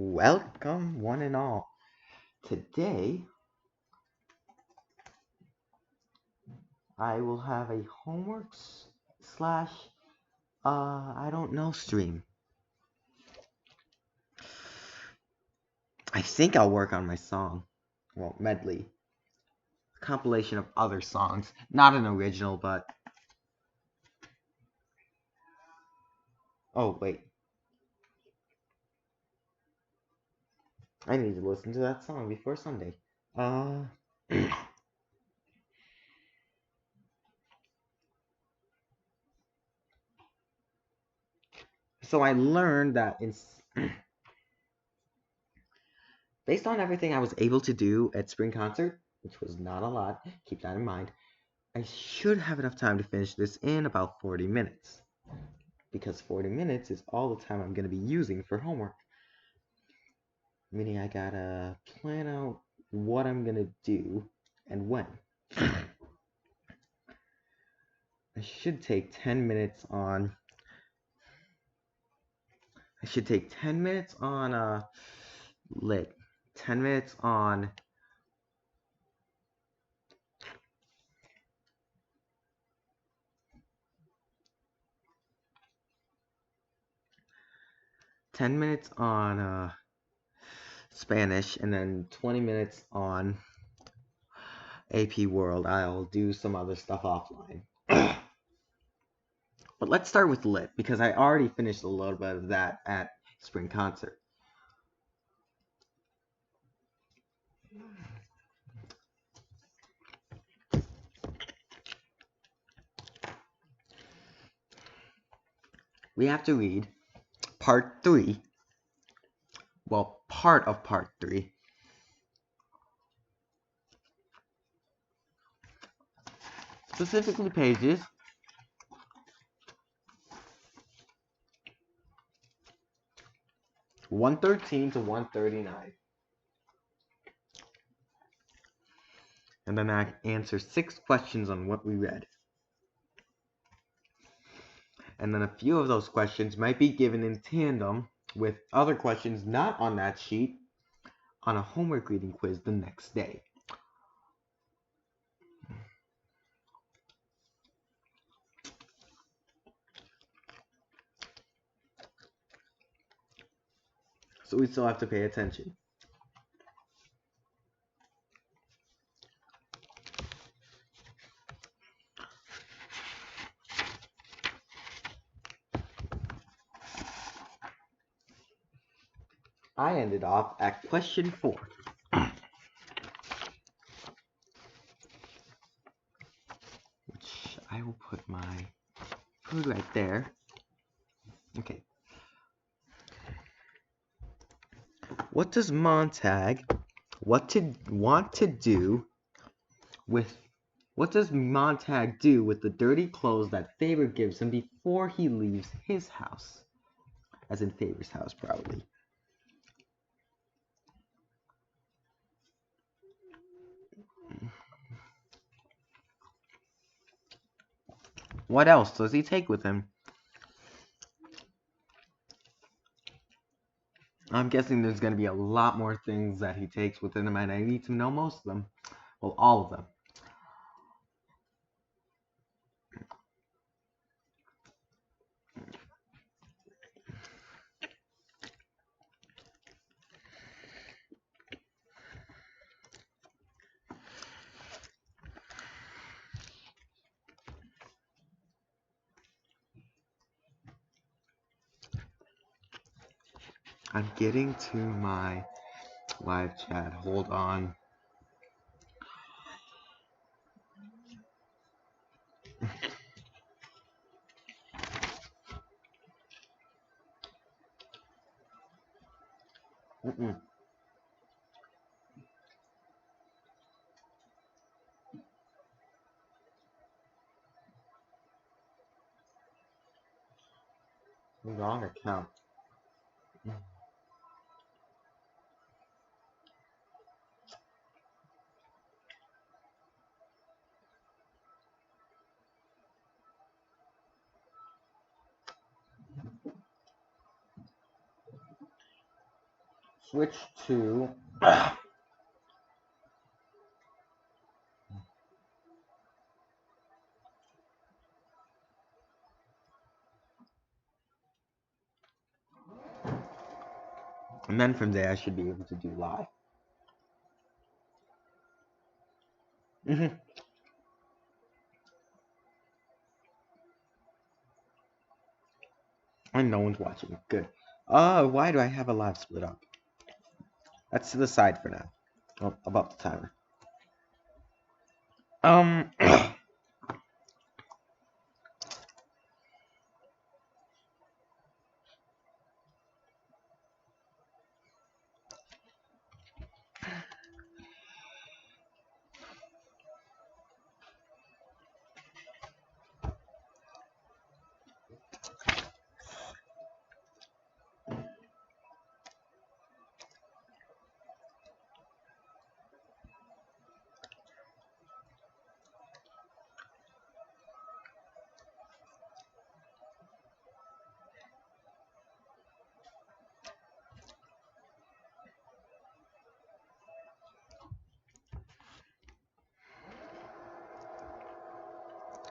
Welcome, one and all. Today, I will have a homework slash, I don't know, stream. I think I'll work on my song. Well, medley. Compilation of other songs. Not an original, but... Oh, wait. I need to listen to that song before Sunday. So I learned that based on everything I was able to do at spring concert, which was not a lot, keep that in mind, I should have enough time to finish this in about 40 minutes. Because 40 minutes is all the time I'm going to be using for homework. Meaning I gotta plan out what I'm going to do and when. I should take 10 minutes on... lit. 10 minutes on... Spanish, and then 20 minutes on AP World. I'll do some other stuff offline. But let's start with lit, because I already finished a little bit of that at spring concert. We have to read part 3. Well, part of part 3. Specifically pages 113 to 139. And then I answer 6 questions on what we read. And then a few of those questions might be given in tandem with other questions not on that sheet on a homework reading quiz the next day. So we still have to pay attention. I ended off at question 4. Which I will put my food right there. Okay. What does Montag want to do with the dirty clothes that Faber gives him before he leaves his house? As in Faber's house, probably. What else does he take with him? I'm guessing there's going to be a lot more things that he takes with him, and I need to know most of them. Well, all of them. I'm getting to my live chat. Hold on. Wrong account. switch to and then from there I should be able to do live. And no one's watching. Good. Why do I have a live split up? That's to the side for now. Oh, about the timer.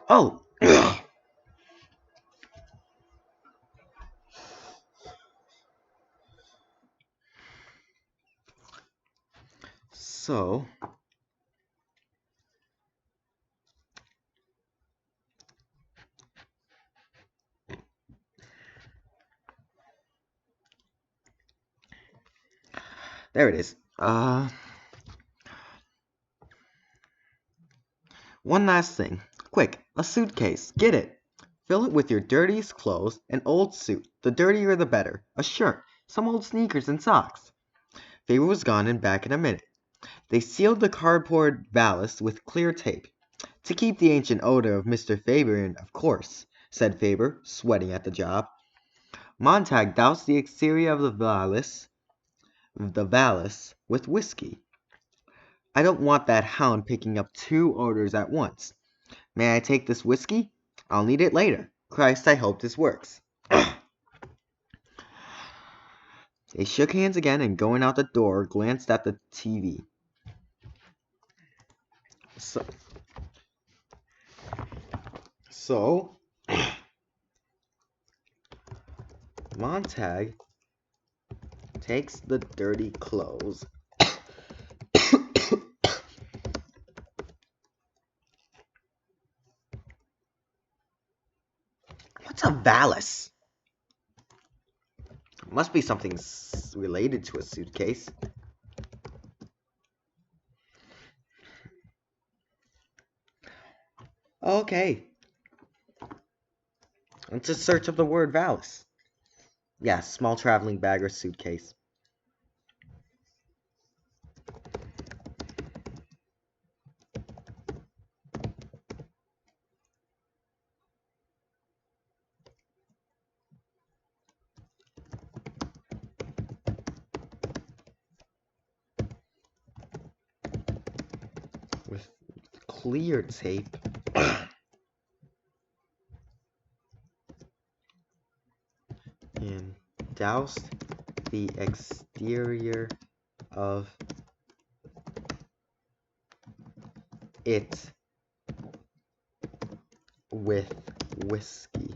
Oh. So there it is. One last thing. Quick, a suitcase. Get it. Fill it with your dirtiest clothes, an old suit, the dirtier the better, a shirt, some old sneakers and socks. Faber was gone and back in a minute. They sealed the cardboard valise with clear tape. To keep the ancient odor of Mr. Faber in, of course, said Faber, sweating at the job. Montag doused the exterior of the valise with whiskey. I don't want that hound picking up two odors at once. May I take this whiskey? I'll need it later. Christ, I hope this works. They shook hands again and going out the door glanced at the TV. So Montag takes the dirty clothes What's a valise? Must be something related to a suitcase. Okay. It's a search of the word valise. Yes, small traveling bag or suitcase. With clear tape. And doused the exterior of it with whiskey.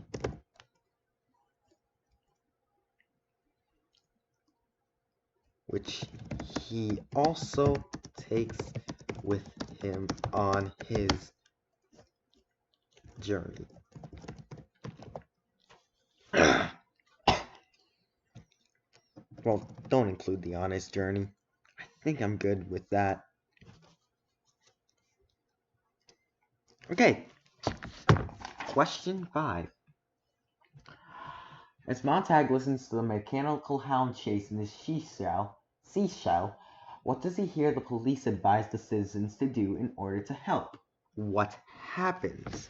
Which he also takes with him on his journey. Well, don't include the on his journey. I think I'm good with that. Okay. Question 5. As Montag listens to the mechanical hound chase in his seashell, what does he hear the police advise the citizens to do in order to help? What happens?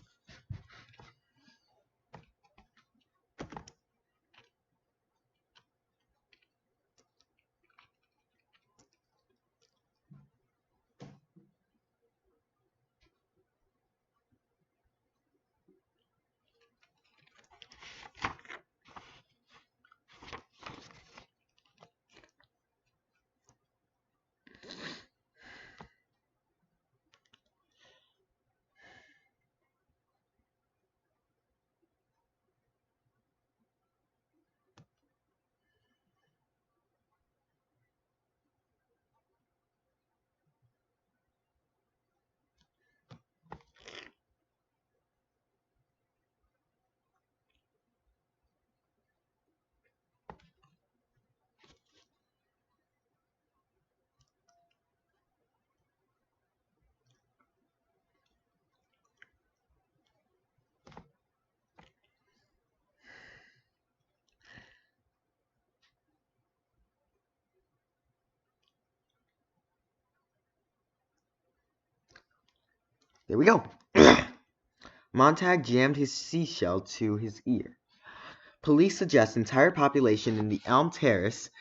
There we go. Montag jammed his seashell to his ear. Police suggest entire population in the Elm Terrace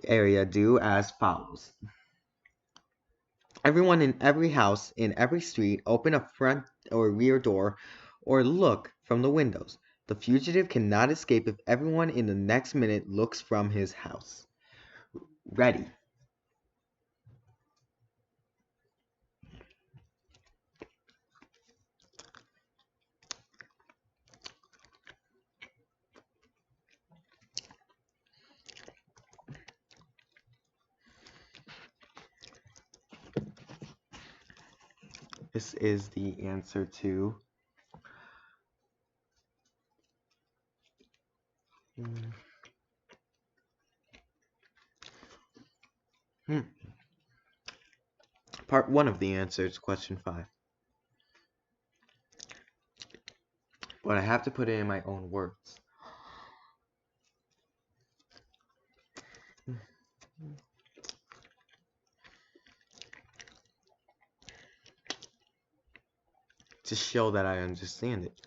area do as follows. Everyone in every house, in every street, open a front or rear door or look from the windows. The fugitive cannot escape if everyone in the next minute looks from his house. Ready. This is the answer to part 1 of the answer to question 5. But I have to put it in my own words. To show that I understand it.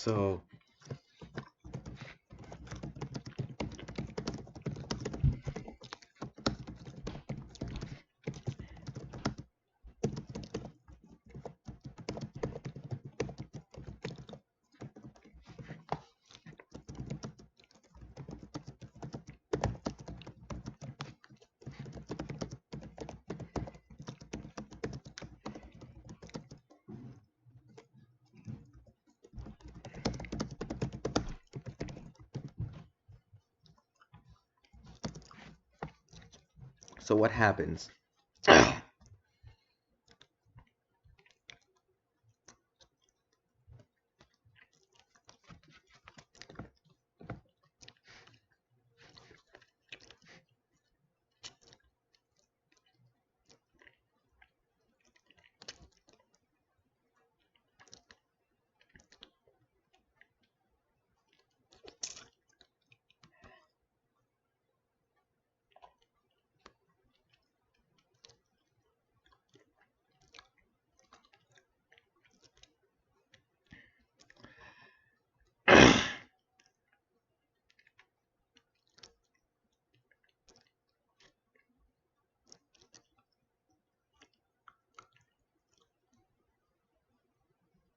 So what happens?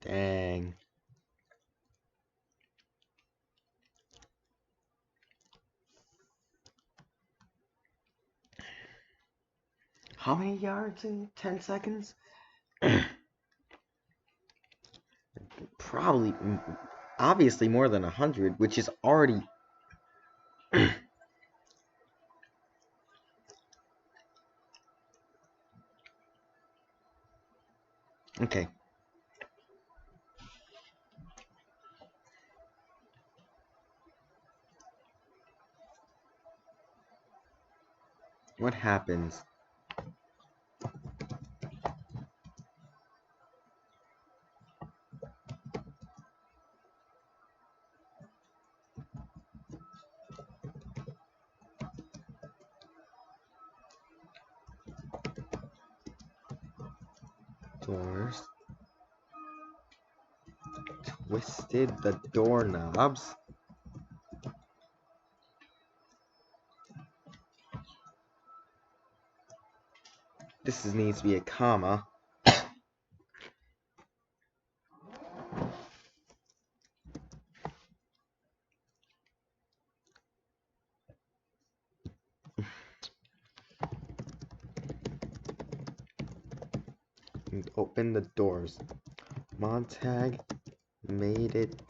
Dang. How many yards in 10 seconds? Probably, obviously more than 100, which is already... Okay. What happens? Doors. Twisted the doorknobs. needs to be a comma. And open the doors. Montag made it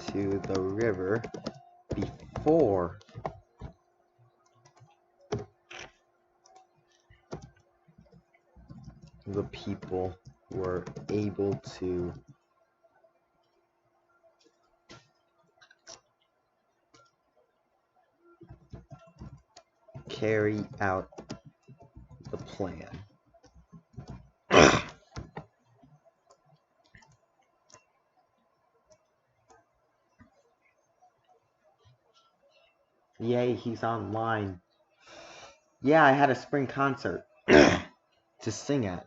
to the river before the people were able to carry out the plan. Yay, he's online. Yeah, I had a spring concert to sing at.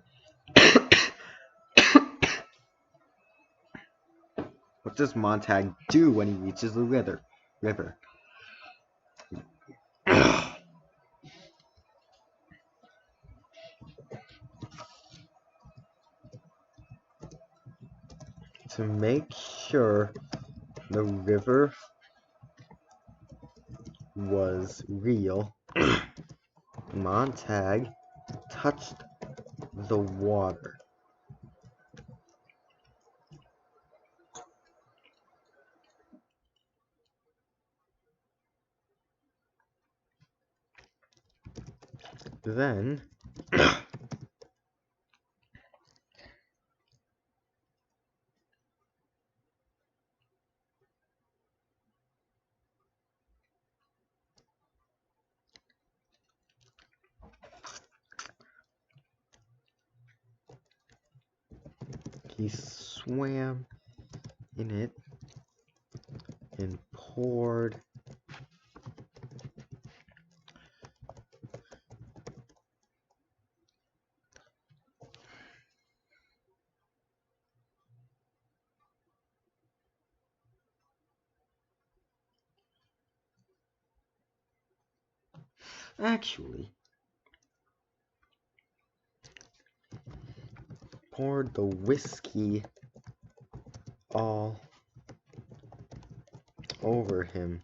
What does Montag do when he reaches the river? To make sure the river was real, Montag touched the water. Then he swam in it and poured actually poured the whiskey all over him.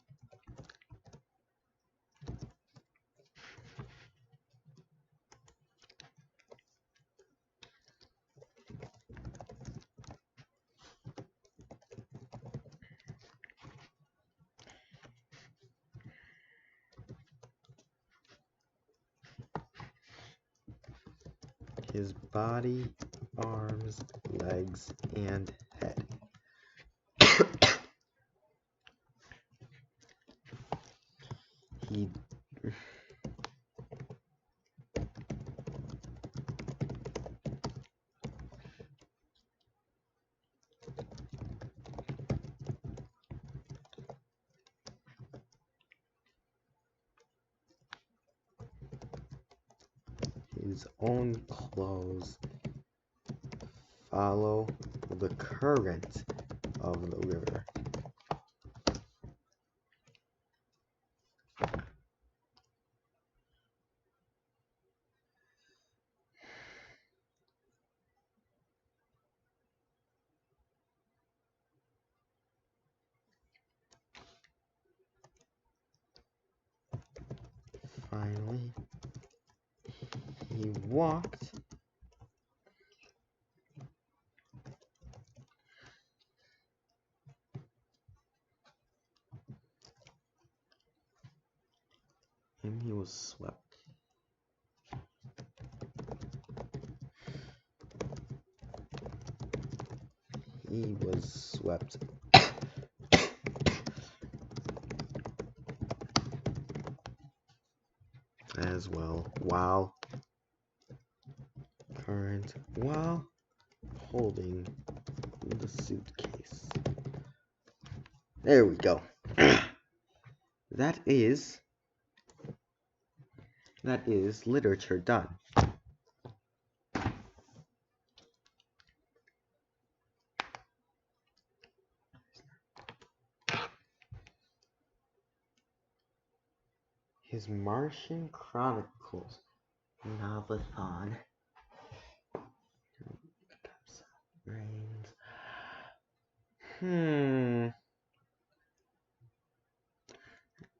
His body, arms, legs, and head. He his own clothes follow the current of the river. Finally, he walked and he was swept. He was swept as well while holding the suitcase. There we go. That is literature done. His Martian Chronicles novelthon Hmm.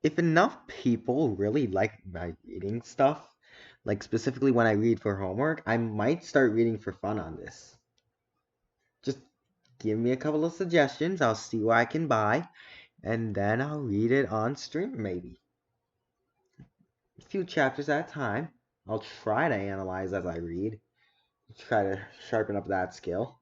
If enough people really like my reading stuff, like specifically when I read for homework, I might start reading for fun on this. Just give me a couple of suggestions. I'll see what I can buy, and then I'll read it on stream maybe. A few chapters at a time. I'll try to analyze as I read. Try to sharpen up that skill.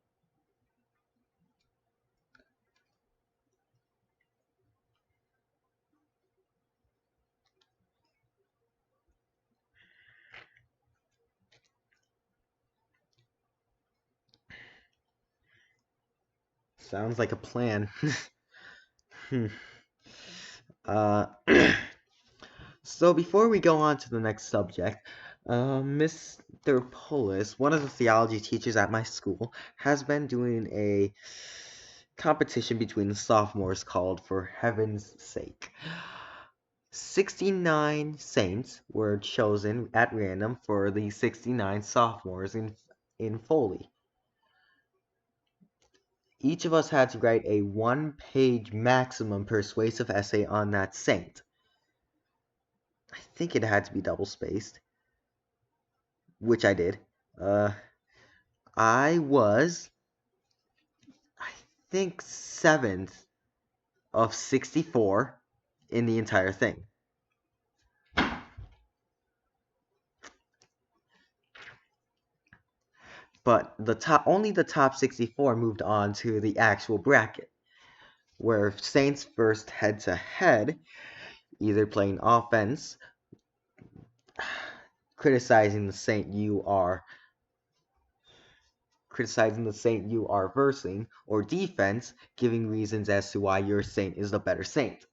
Sounds like a plan. uh, so before we go on to the next subject, Mr. Polis, one of the theology teachers at my school, has been doing a competition between the sophomores called For Heaven's Sake. 69 saints were chosen at random for the 69 sophomores in Foley. Each of us had to write a one-page maximum persuasive essay on that saint. I think it had to be double-spaced, which I did. I was, I think, 7th of 64 in the entire thing. But only the top 64 moved on to the actual bracket, where saints first head-to-head, either playing offense, criticizing the saint you are versing, or defense, giving reasons as to why your saint is the better saint.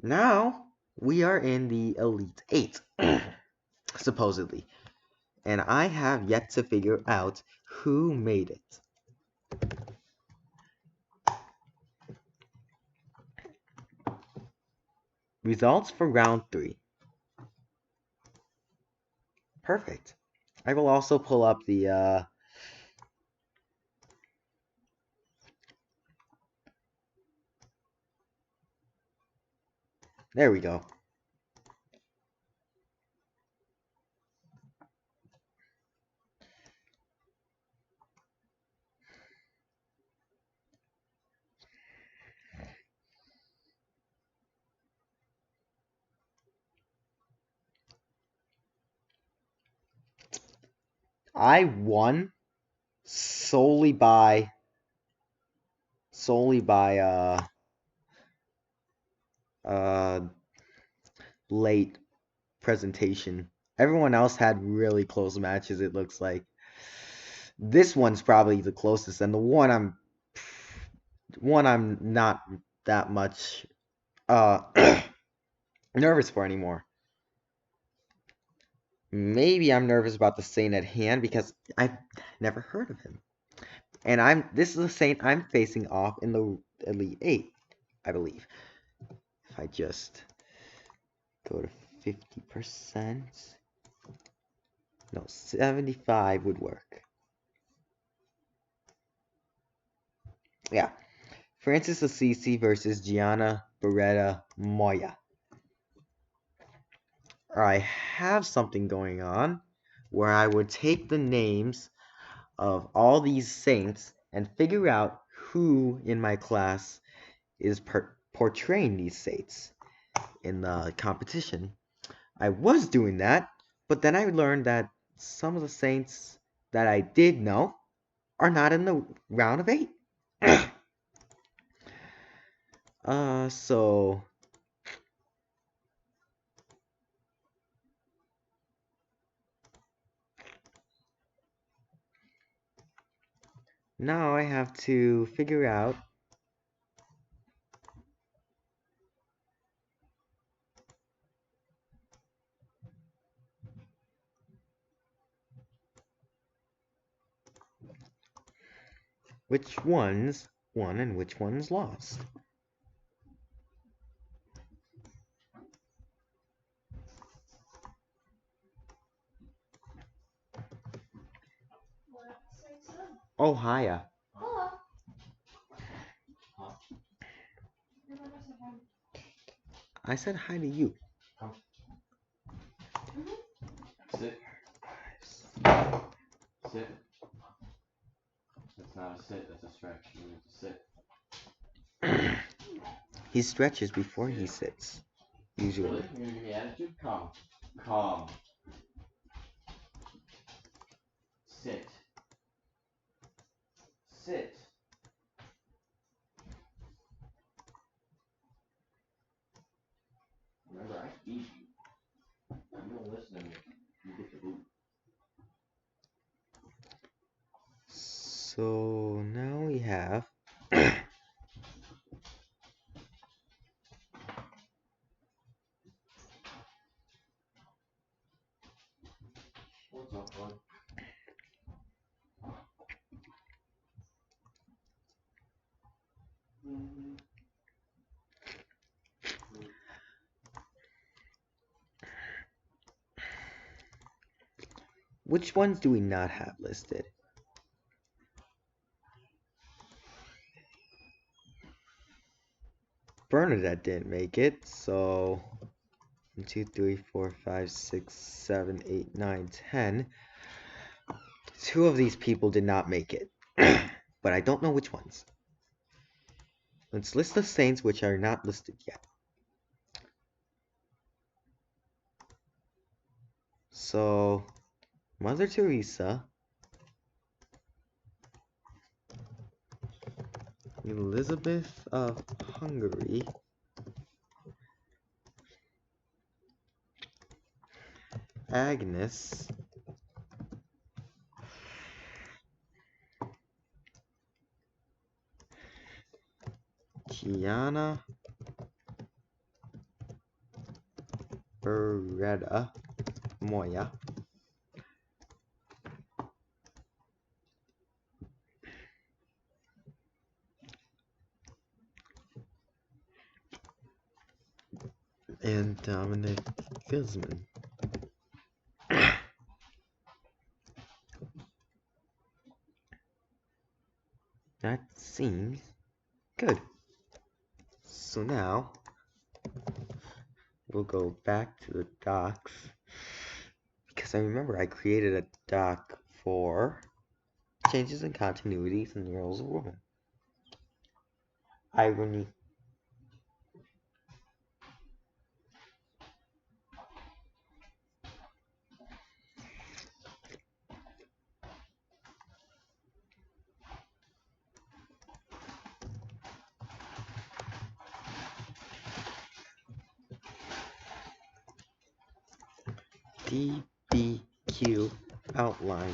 Now, we are in the Elite Eight, supposedly, and I have yet to figure out who made it. Results for round 3. Perfect. I will also pull up the there we go. I won solely by late presentation. Everyone else had really close matches, it looks like. This one's probably the closest, and the one I'm not that much nervous for anymore. Maybe I'm nervous about the saint at hand because I've never heard of him. And this is the saint I'm facing off in the Elite 8, I believe. If I just go to 50%. No, 75 would work. Yeah. Francis Assisi versus Gianna Beretta Moya. I have something going on where I would take the names of all these saints and figure out who in my class is portraying these saints in the competition. I was doing that, but then I learned that some of the saints that I did know are not in the round of 8. So now I have to figure out which ones won and which ones lost. Oh, hiya. Hello. I said hi to you. Come. Sit. Sit. That's not a sit, that's a stretch. You need to sit. He stretches before he sits. Usually. Really? You're gonna give me attitude? Come. Come. Sit. Sit. Remember, I feed you. You don't listen to me. You get the boot. So now we have What's up, bud? which ones do we not have listed? Bernadette didn't make it, so 1, 2, 3, 4, 5, 6, 7, 8, 9, 10. 2 of these people did not make it, but I don't know which ones. Let's list the saints which are not listed yet. So, Mother Teresa, Elizabeth of Hungary, Agnes, Gianna, Beretta, Moya, and Dominic Guzman. That seems good. So now we'll go back to the docs because I remember I created a doc for changes in continuities in the roles of women. Irony. DBQ outline.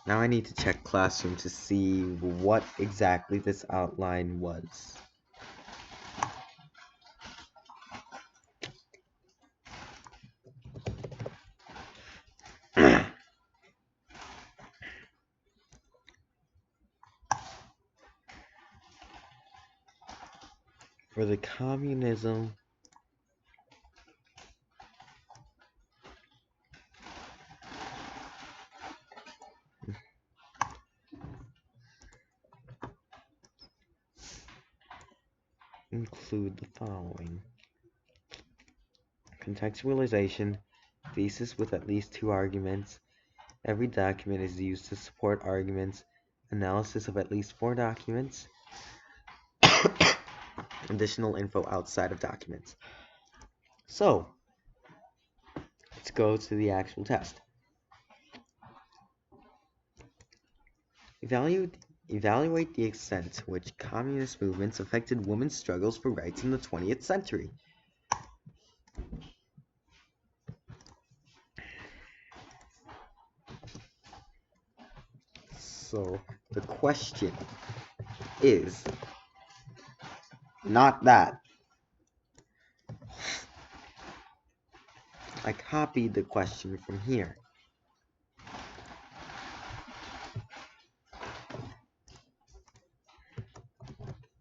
Now I need to check Classroom to see what exactly this outline was. For the communism include the following: contextualization, thesis with at least 2 arguments, every document is used to support arguments, analysis of at least 4 documents, additional info outside of documents. So, let's go to the actual test. Evaluate the extent to which communist movements affected women's struggles for rights in the 20th century. So, the question is not that. I copied the question from here.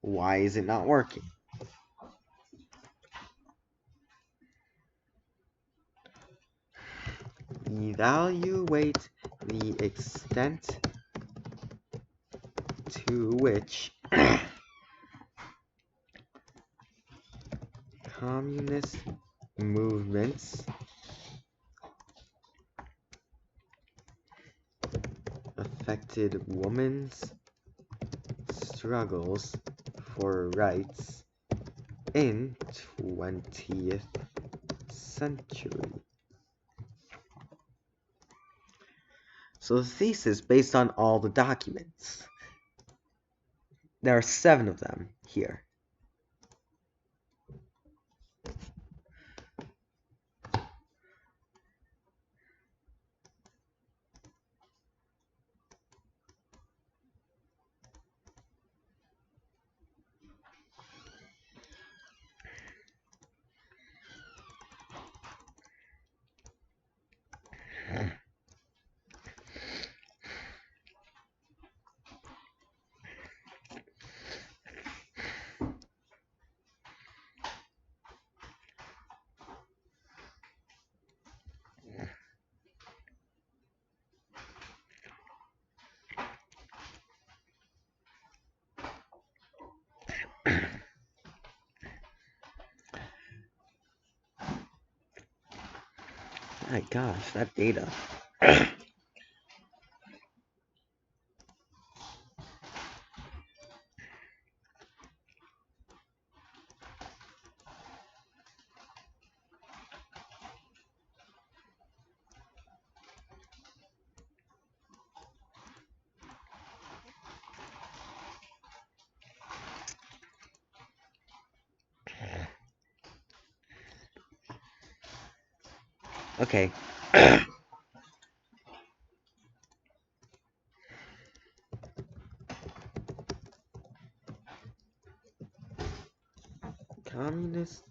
Why is it not working? Evaluate the extent to which communist movements affected women's struggles for rights in 20th century. So the thesis based on all the documents. There are 7 of them here. My gosh, that data. Okay. Communist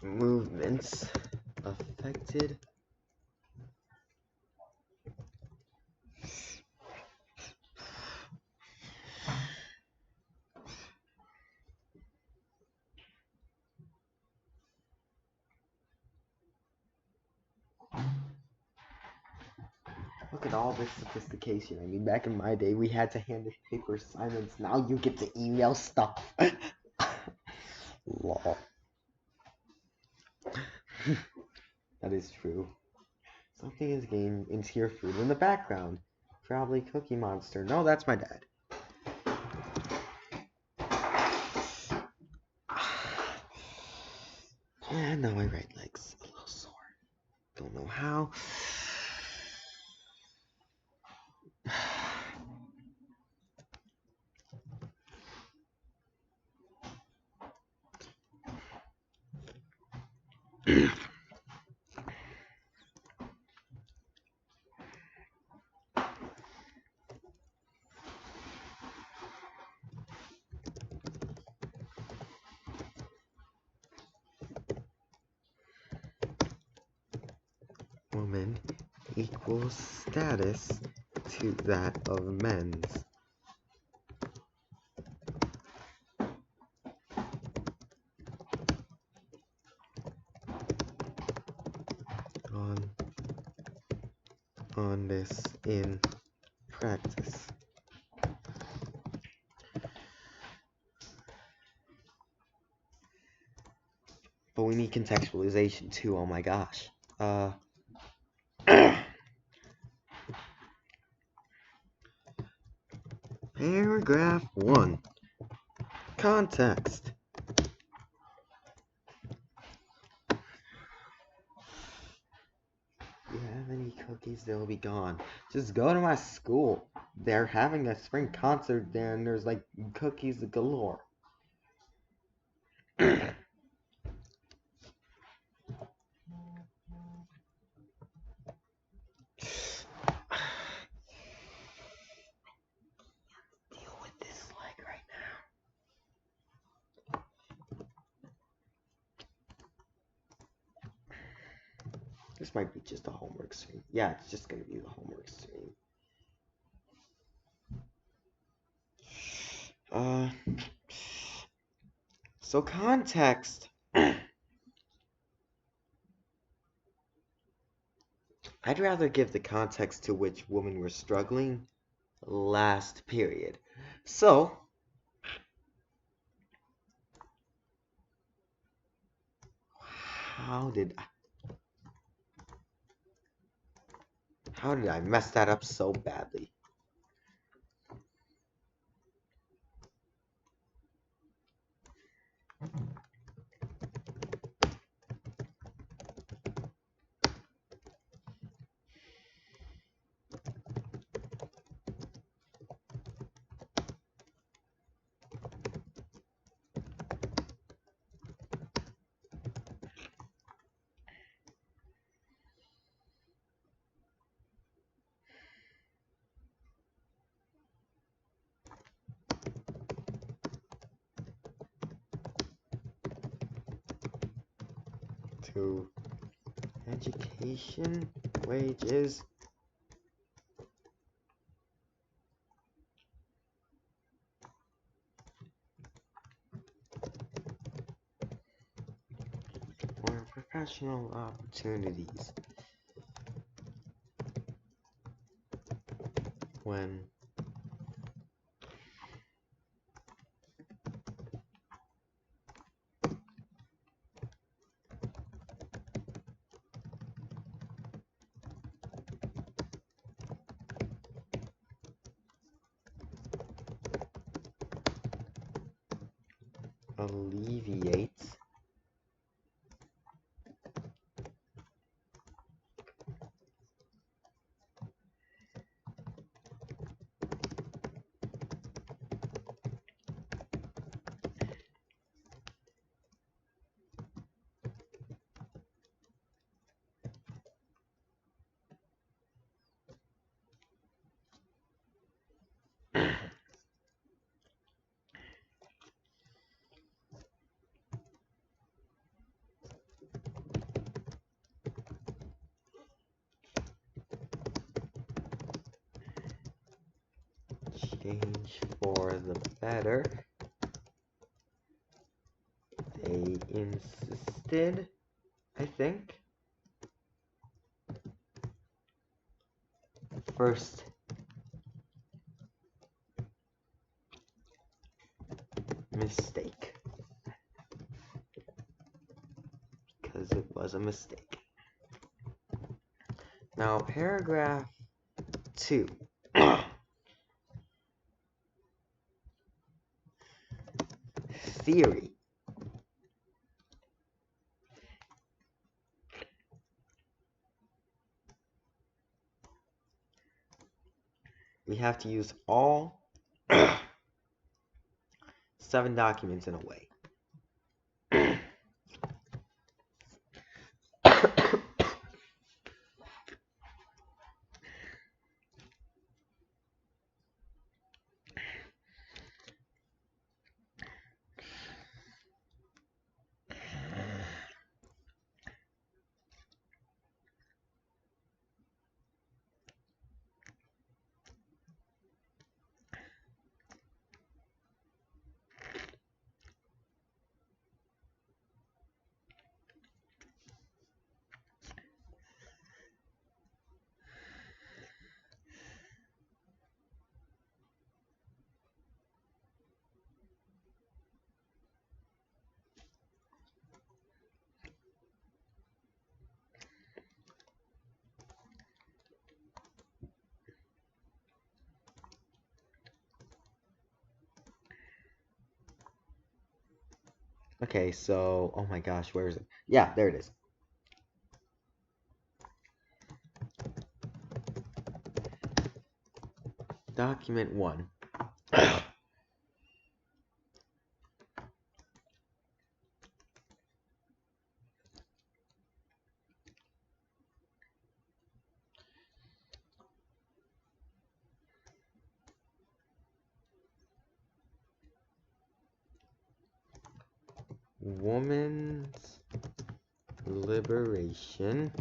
movements affected Look at all this sophistication. I mean, back in my day, we had to hand in paper assignments. Now you get to email stuff. Lol. That is true. Something is getting into your food in the background. Probably Cookie Monster. No, that's my dad. And now my right leg's a little sore. Don't know how. Woman equals status to that of men's. On this in practice. But we need contextualization too, oh my gosh. Paragraph 1. Context. If you have any cookies, they'll be gone. Just go to my school. They're having a spring concert there, and there's like cookies galore. Deal with this leg right now. This might be just a homework stream. Yeah, it's just gonna be the homework stream. So context. I'd rather give the context to which women were struggling last period. So, how did I mess that up so badly? To education, wages, or professional opportunities. When alleviates change for the better. They insisted, I think. First mistake. Because it was a mistake. Now, paragraph 2. Theory. We have to use all 7 documents in a way. Okay, so, oh my gosh, where is it? Yeah, there it is. Document 1. Woman's liberation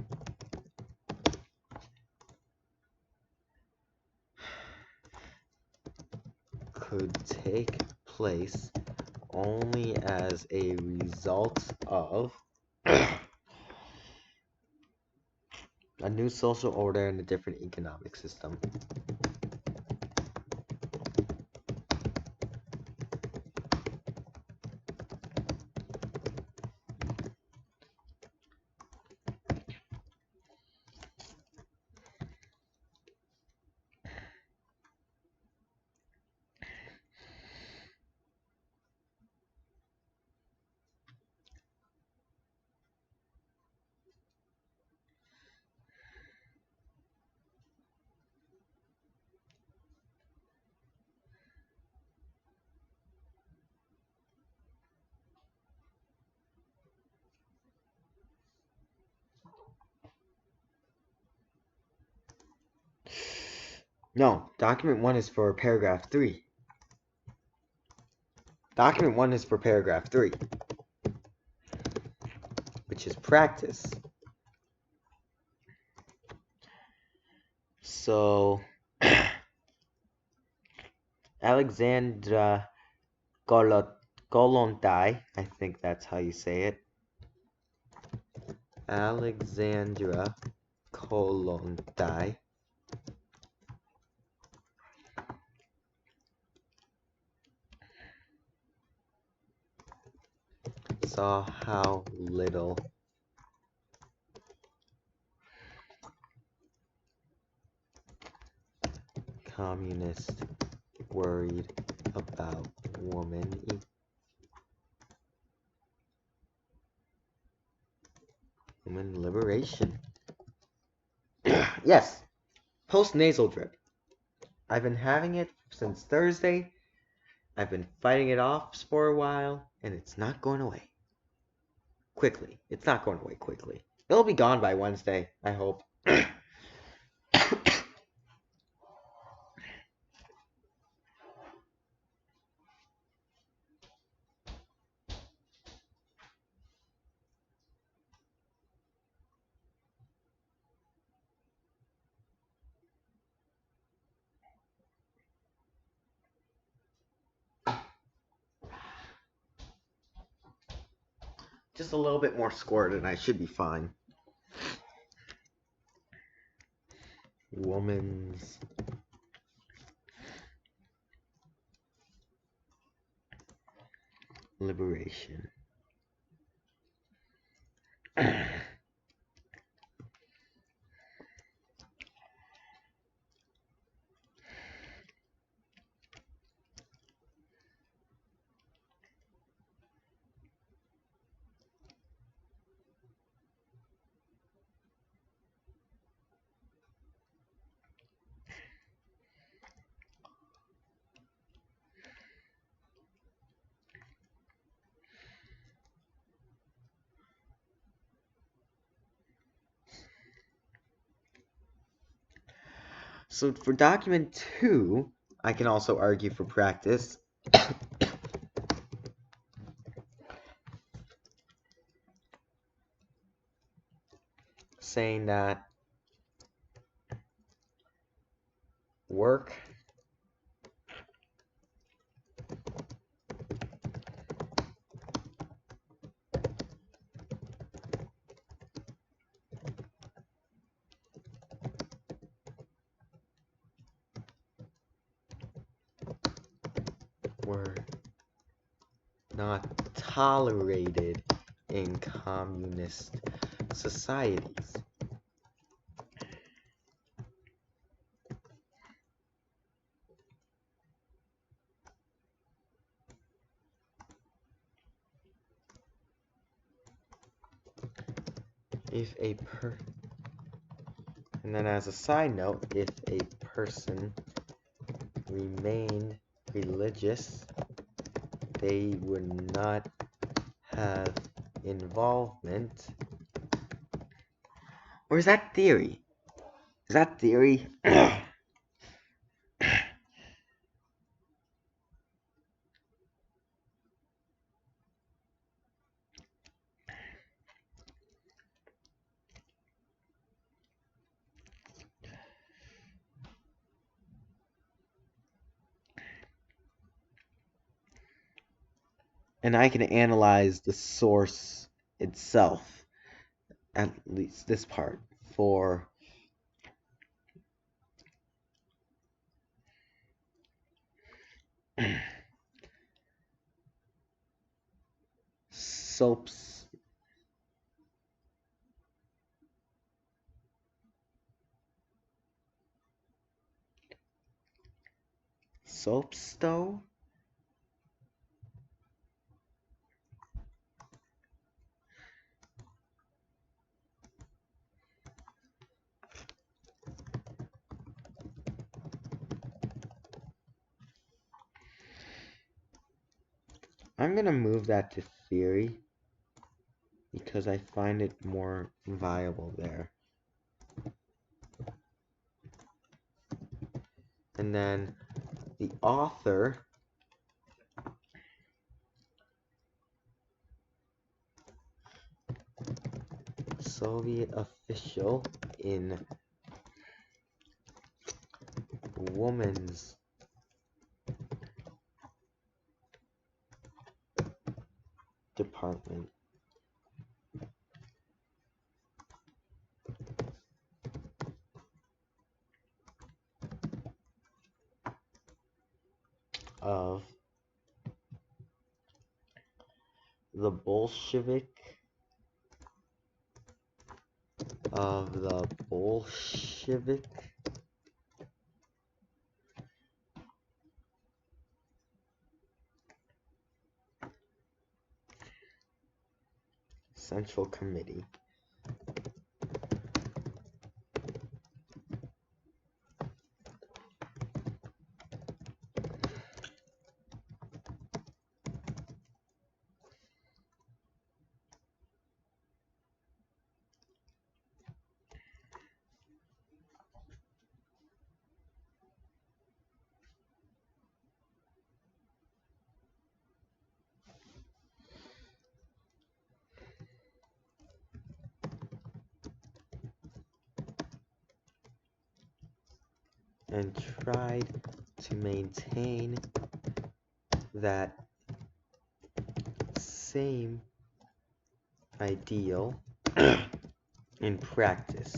could take place only as a result of I a new social order and a different economic system. No, document 1 is for paragraph 3. Document 1 is for paragraph 3, which is practice. So, Alexandra Kollontai, I think that's how you say it. Alexandra Kollontai saw how little communists worried about woman liberation. Yes, post-nasal drip. I've been having it since Thursday. I've been fighting it off for a while, and it's not going away quickly. It's not going away quickly. It'll be gone by Wednesday, I hope. Just a little bit more squirt and I should be fine. Woman's liberation. So for document 2, I can also argue for practice. Saying that work were not tolerated in communist societies. And then as a side note, if a person remained religious, they would not have involvement. Or is that theory? Is that theory? And I can analyze the source itself, at least this part, for Soapstone? I'm gonna move that to theory because I find it more viable there. And then the author Soviet official in woman's department. Of the Bolshevik Central Committee. And tried to maintain that same ideal in practice.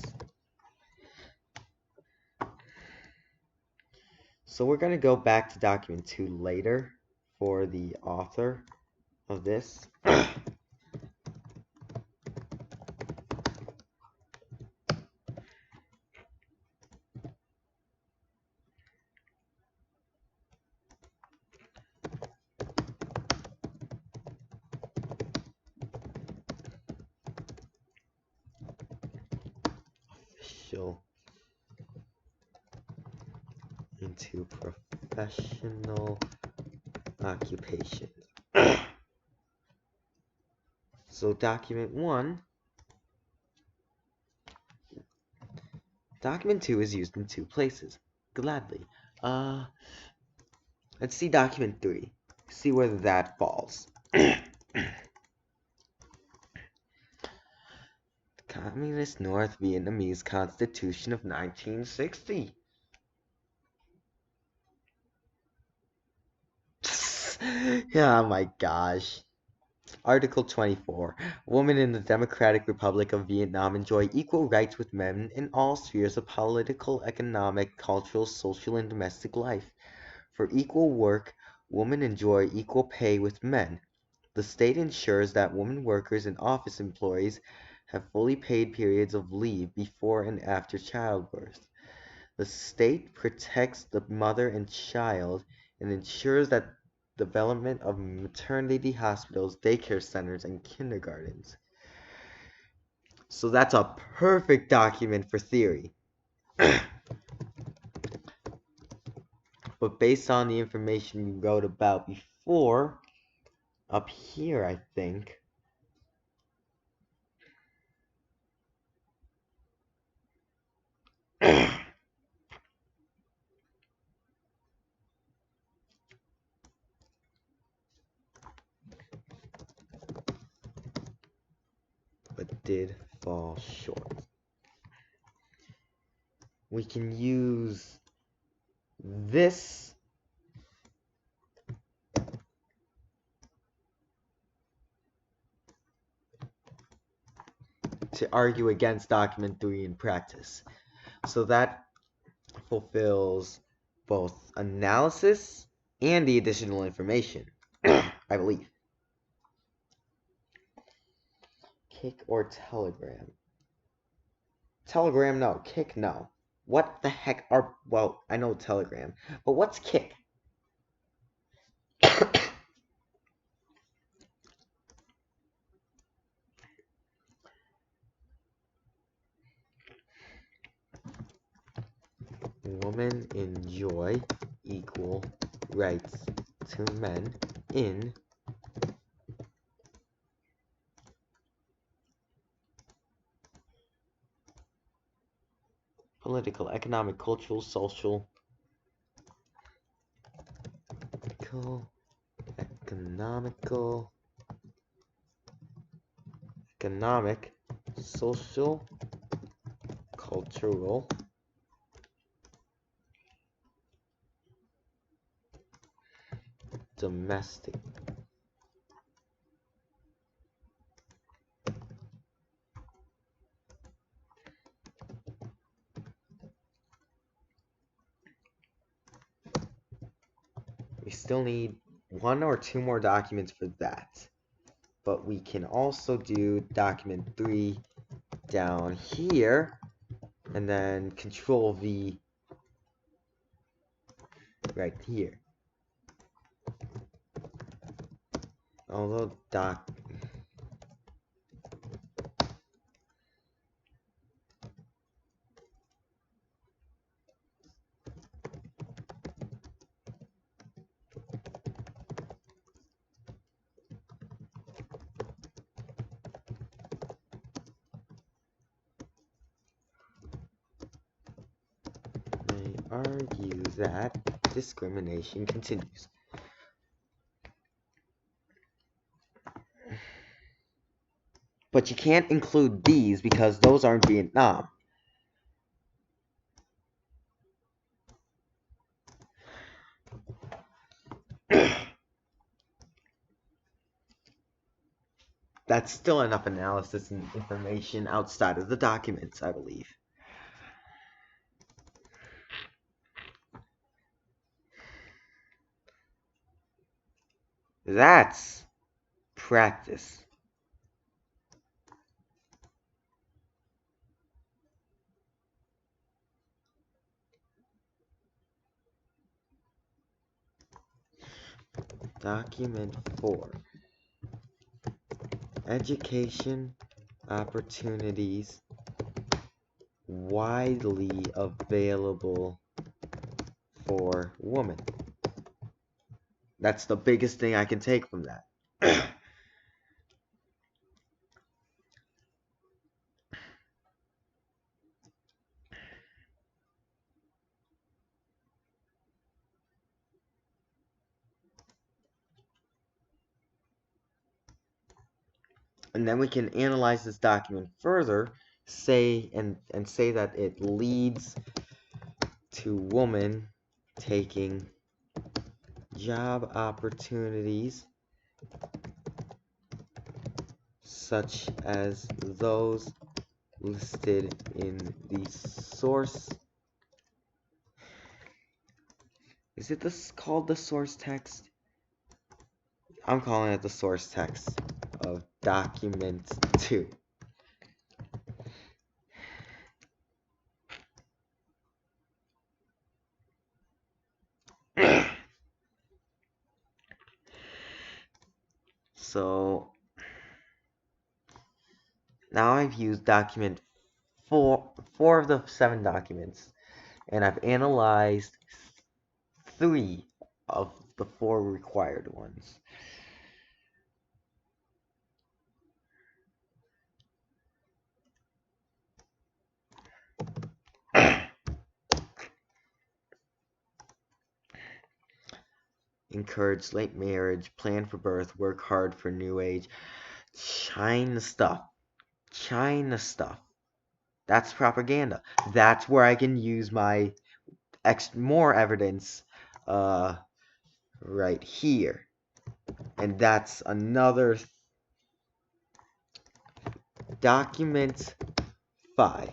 So we're going to go back to document 2 later for the author of this. Official into professional occupation. So document 1, document 2 is used in 2 places. Gladly. Let's see document 3. See whether that falls. Communist North Vietnamese Constitution of 1960. Oh my gosh. Article 24. Women in the Democratic Republic of Vietnam enjoy equal rights with men in all spheres of political, economic, cultural, social, and domestic life. For equal work, women enjoy equal pay with men. The state ensures that women workers and office employees have fully paid periods of leave before and after childbirth. The state protects the mother and child and ensures that development of maternity hospitals, daycare centers, and kindergartens. So that's a perfect document for theory. But based on the information we wrote about before, up here I think, but did fall short. We can use this to argue against document 3 in practice. So that fulfills both analysis and the additional information, I believe. Kick or Telegram? Telegram, no. Kick, no. What the heck are... Well, I know Telegram, but what's Kick? Women enjoy equal rights to men in political, economic, cultural, social, economical, economic, social, cultural, domestic. We still need 1 or 2 more documents for that. But we can also do document 3 down here, and then control V right here. Although may argue that discrimination continues. But you can't include these because those aren't Vietnam. That's still enough analysis and information outside of the documents, I believe. That's practice. Document 4. Education opportunities widely available for women. That's the biggest thing I can take from that. And then we can analyze this document further, say that it leads to women taking job opportunities such as those listed in the source. Is it called the source text? I'm calling it the source text of document 2. So now I've used document 4 of the 7 documents, and I've analyzed 3 of the 4 required ones. Encourage late marriage, plan for birth, work hard for new age. China stuff. China stuff. That's propaganda. That's where I can use my more evidence right here. And that's another document 5.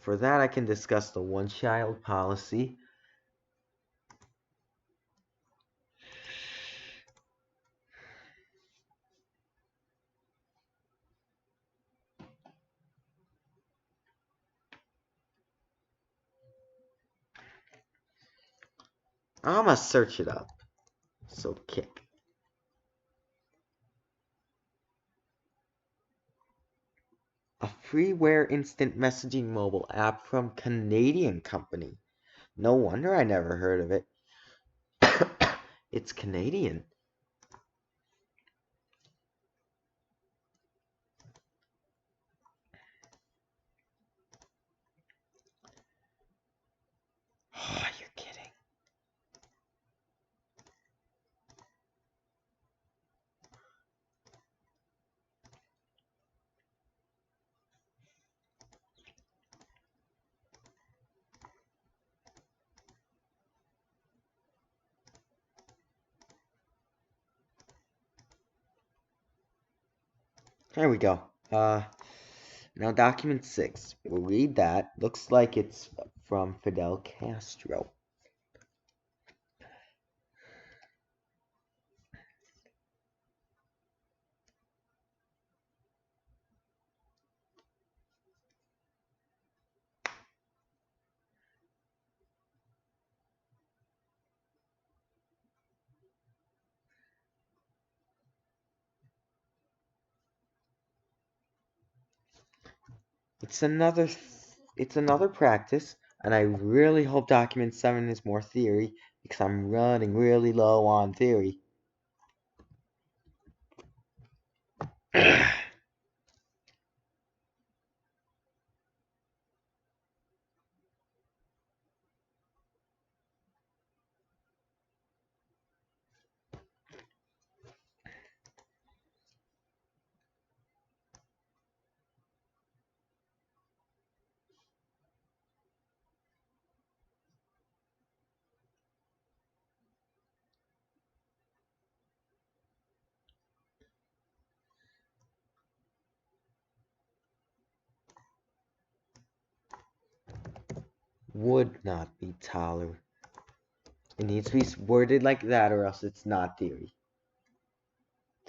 For that I can discuss the one-child policy. I'm gonna search it up. So Kik. A freeware instant messaging mobile app from Canadian company. No wonder I never heard of it. It's Canadian. Oh, you're kidding. There we go. Now document 6. We'll read that. Looks like it's from Fidel Castro. It's another practice, and I really hope document 7 is more theory, because I'm running really low on theory. Would not be tolerant. It needs to be worded like that, or else it's not theory.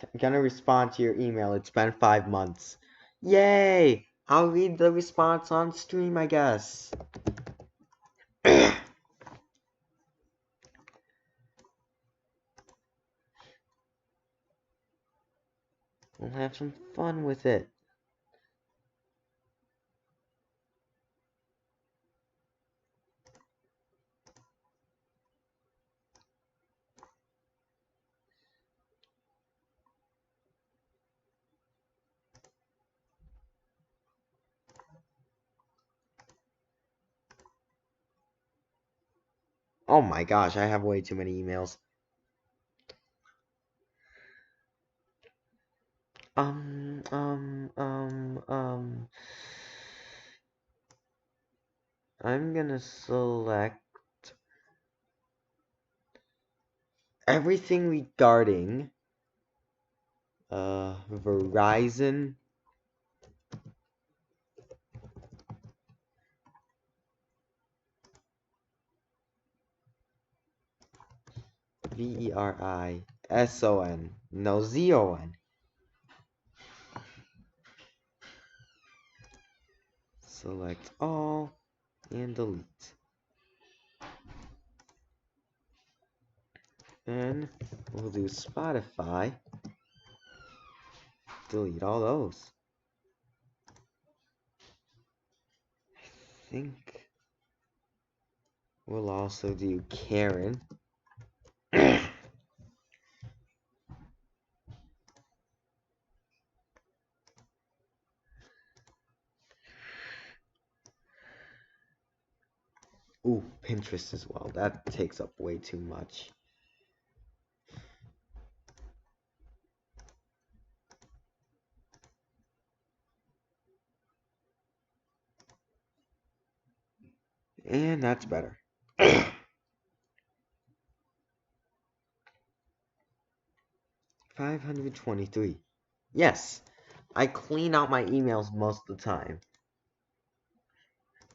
I'm gonna respond to your email. It's been 5 months. Yay! I'll read the response on stream, I guess. We'll have some fun with it. Oh my gosh, I have way too many emails. I'm gonna select everything regarding Verizon. Verison. No, Zon. Select all and delete. Then we'll do Spotify. Delete all those. I think we'll also do Karen. Ooh, Pinterest as well. That takes up way too much. And that's better. 523. Yes, I clean out my emails most of the time.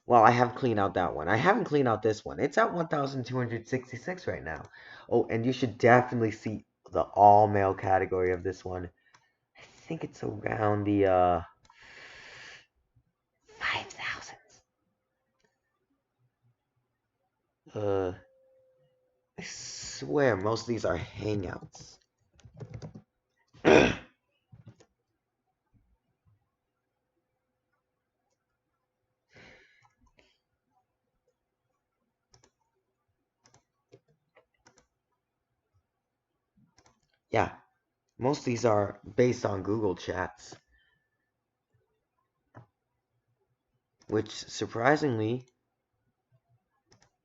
Well, I have cleaned out that one. I haven't cleaned out this one. It's at 1,266 right now. Oh, and you should definitely see the all male category of this one. I think it's around the 5,000. I swear most of these are hangouts. Yeah, most of these are based on Google Chats, which surprisingly,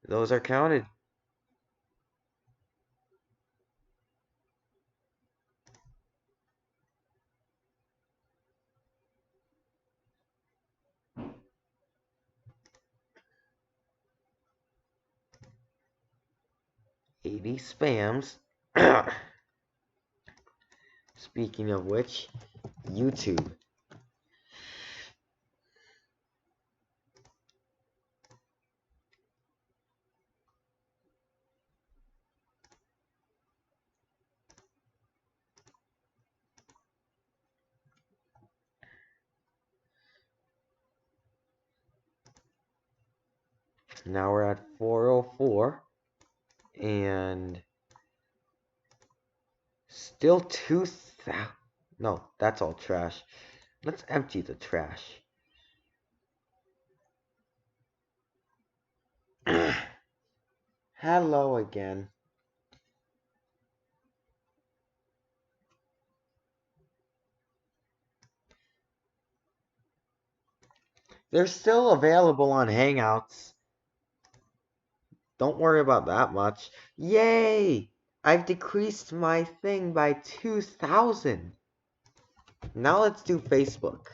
those are counted. $80 spams. Speaking of which, YouTube. Now we're at 404. And still 2,000. No, that's all trash. Let's empty the trash. Hello again. They're still available on Hangouts. Don't worry about that much. Yay! I've decreased my thing by 2,000. Now let's do Facebook.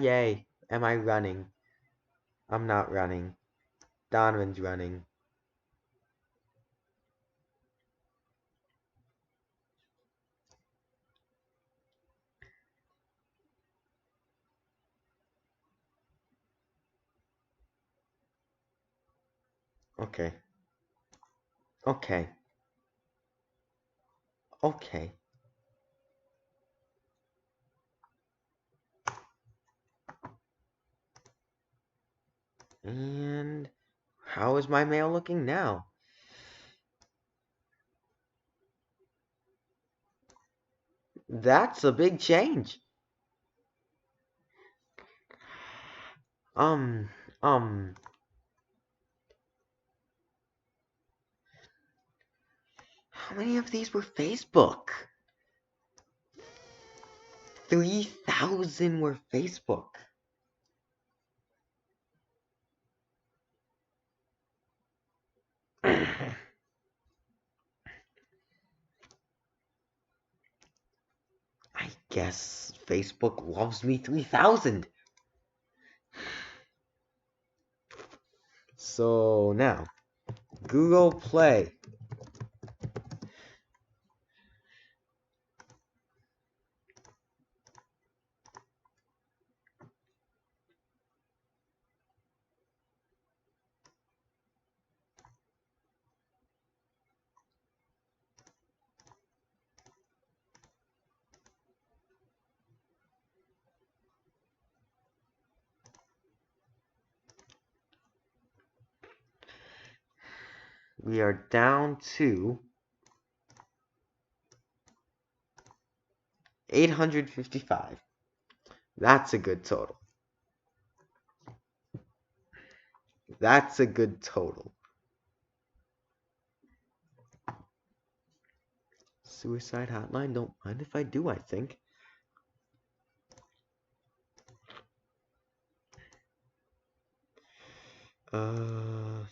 Yay. Am I running? I'm not running. Donovan's running. Okay. Okay. Okay. And how is my mail looking now? That's a big change. Um, um, how many of these were Facebook? 3,000 were Facebook. I guess Facebook loves me 3,000. So now, Google Play. We are down to 855. That's a good total. That's a good total. suicide hotline. Don't mind if I do, I think. Uh...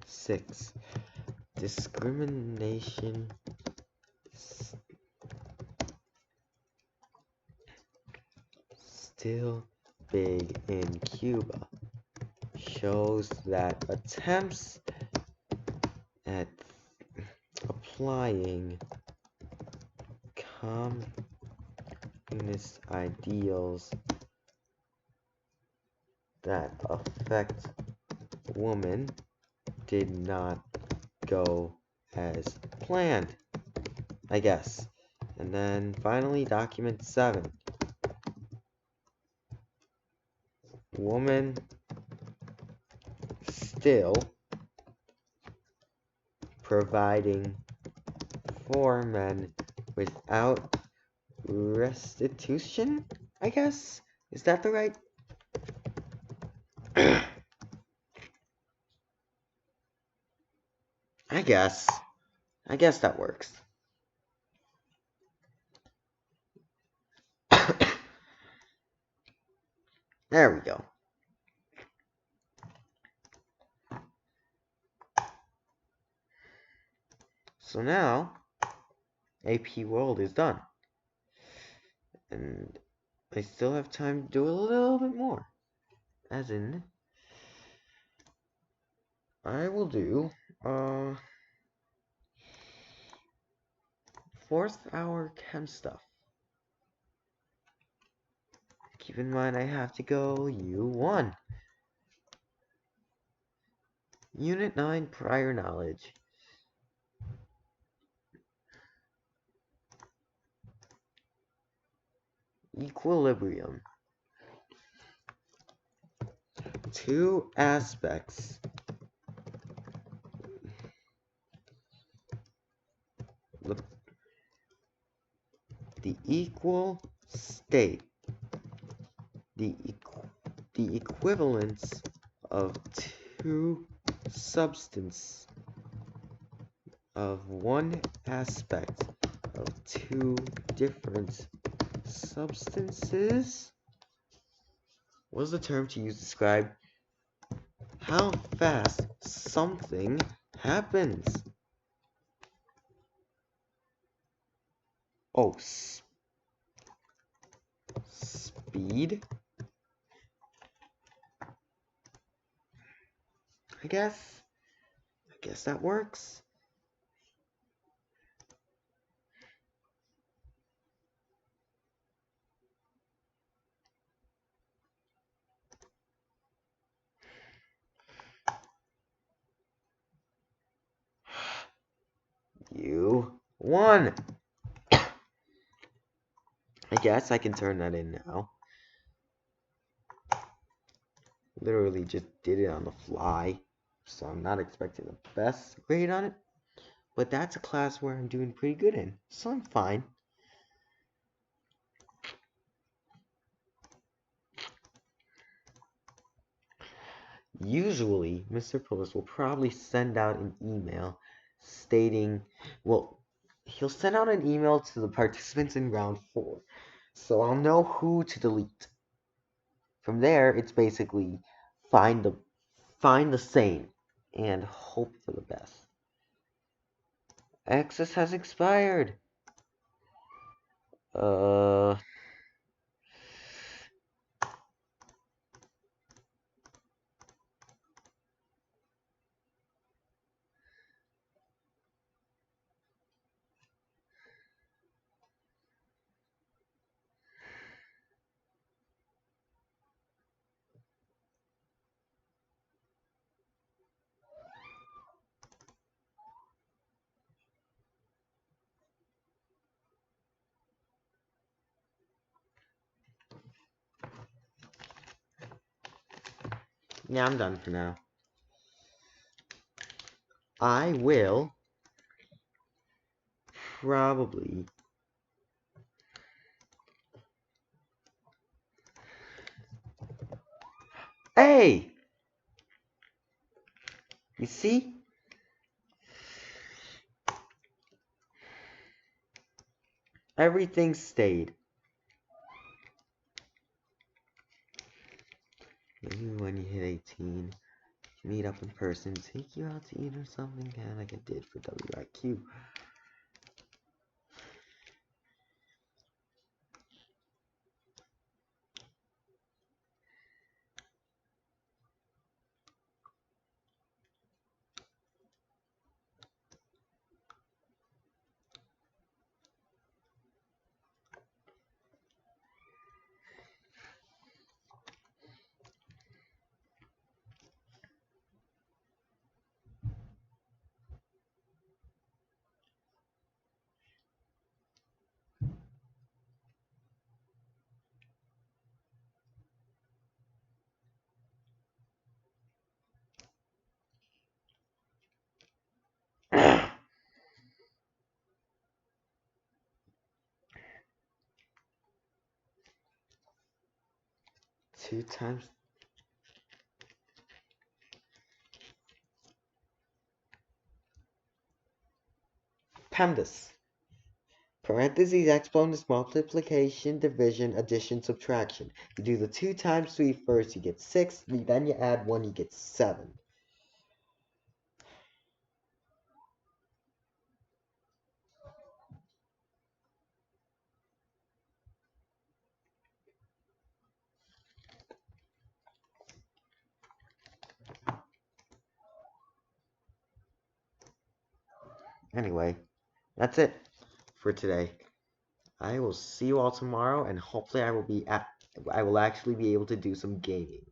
6. Discrimination still big in Cuba. Shows that attempts at applying communist ideals that affect women did not go as planned, I guess. And then finally, document 7. Woman still providing for men without restitution, I guess? Is that the right? I guess that works. There we go. So now, AP World is done. And I still have time to do a little bit more. As in, I will do, 4th hour chem stuff. Keep in mind I have to go U1. Unit 9, prior knowledge. Equilibrium. 2 aspects. The equal state. The equivalence of 2 substance of 1 aspect of 2 different substances. What is the term to use to describe how fast something happens? Oh, speed? I guess that works. U1. I guess I can turn that in now. Literally just did it on the fly, so I'm not expecting the best grade on it. But that's a class where I'm doing pretty good in, so I'm fine. Usually, Mr. Pullis will probably send out an email stating, well, he'll send out an email to the participants in round 4, so I'll know who to delete. From there, it's basically find the same and hope for the best. Access has expired. Yeah, I'm done for now. I will probably Hey! You see? Everything stayed. Maybe when you hit 18, meet up in person, take you out to eat or something, kind of like I did for WIQ. Two times. PEMDAS. Parentheses, exponents, multiplication, division, addition, subtraction. You do the 2 times 3 first, you get 6. Then you add 1, you get 7. Anyway, that's it for today. I will see you all tomorrow, and hopefully I will actually be able to do some gaming.